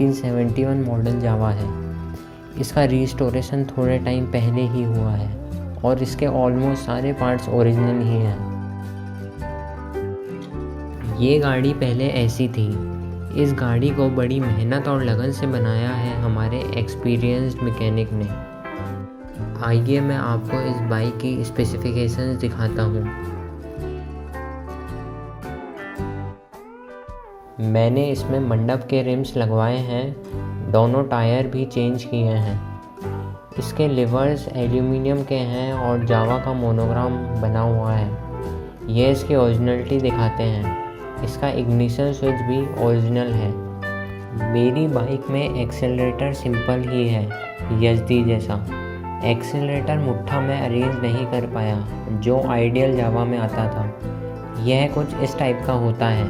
1971 model जावा है। इसका restoration थोड़े टाइम पहले ही हुआ है और इसके ऑलमोस्ट सारे पार्ट्स ओरिजिनल ही हैं। ये गाड़ी पहले ऐसी थी। इस गाड़ी को बड़ी मेहनत और लगन से बनाया है हमारे एक्सपीरियंस्ड मैकेनिक ने। आइए मैं आपको इस बाइक की स्पेसिफिकेशंस दिखाता हूँ। मैंने इसमें मंडप के रिम्स लगवाए हैं, दोनों टायर भी चेंज किए हैं। इसके लिवर्स एल्यूमिनियम के हैं और जावा का मोनोग्राम बना हुआ है। ये इसकी ओरिजिनलिटी दिखाते हैं। इसका इग्निशन स्विच भी ओरिजिनल है। मेरी बाइक में एक्सेलरेटर सिंपल ही है, यजदी जैसा। एक्सेलरेटर मुट्ठा में अरेंज नहीं कर पाया जो आइडियल जावा में आता था। यह कुछ इस टाइप का होता है।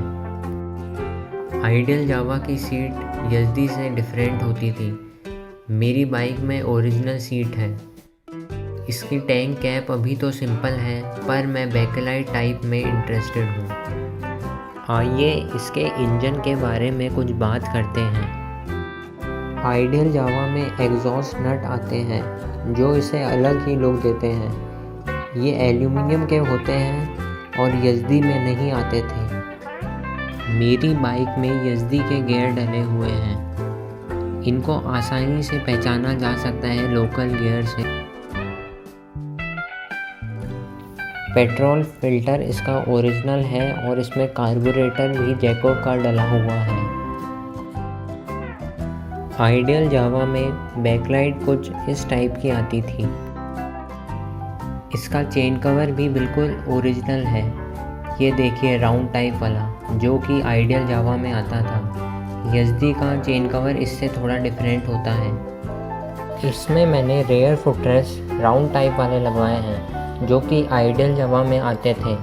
आइडियल जावा की सीट यजदी से डिफरेंट होती थी। मेरी बाइक में ओरिजिनल सीट है। इसकी टैंक कैप अभी तो सिंपल है, पर मैं बैकलाइट टाइप में इंटरेस्टेड हूँ। आइए इसके इंजन के बारे में कुछ बात करते हैं। आइडियल जावा में एग्जॉस्ट नट आते हैं जो इसे अलग ही लुक देते हैं। ये एल्यूमिनियम के होते हैं और यजदी में नहीं आते थे। मेरी बाइक में यजदी के गियर डले हुए हैं। इनको आसानी से पहचाना जा सकता है लोकल गियर से। पेट्रोल फिल्टर इसका ओरिजिनल है और इसमें कार्बोरेटर भी जैकोब का डला हुआ है। आइडियल जावा में बैकलाइट कुछ इस टाइप की आती थी। इसका चेन कवर भी बिल्कुल ओरिजिनल है। ये देखिए राउंड टाइप वाला, जो कि आइडियल जावा में आता था। यजदी का चेन कवर इससे थोड़ा डिफरेंट होता है। इसमें मैंने रेयर फुटरेस्ट राउंड टाइप वाले लगवाए हैं जो कि आइडियल जावा में आते थे।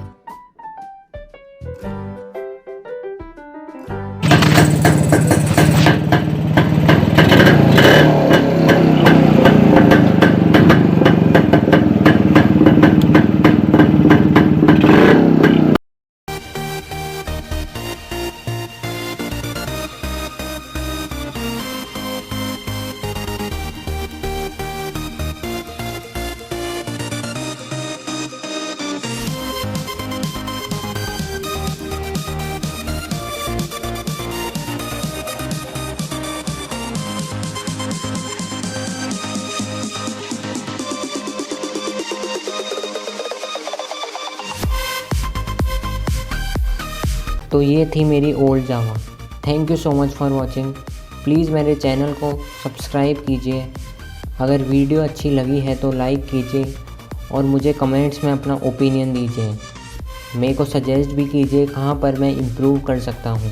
तो ये थी मेरी old Java. Thank you so much for watching. Please मेरे चैनल को सब्सक्राइब कीजिए। अगर वीडियो अच्छी लगी है तो लाइक कीजिए और मुझे कमेंट्स में अपना ओपिनियन दीजिए। मेरे को सजेस्ट भी कीजिए कहाँ पर मैं इम्प्रूव कर सकता हूँ।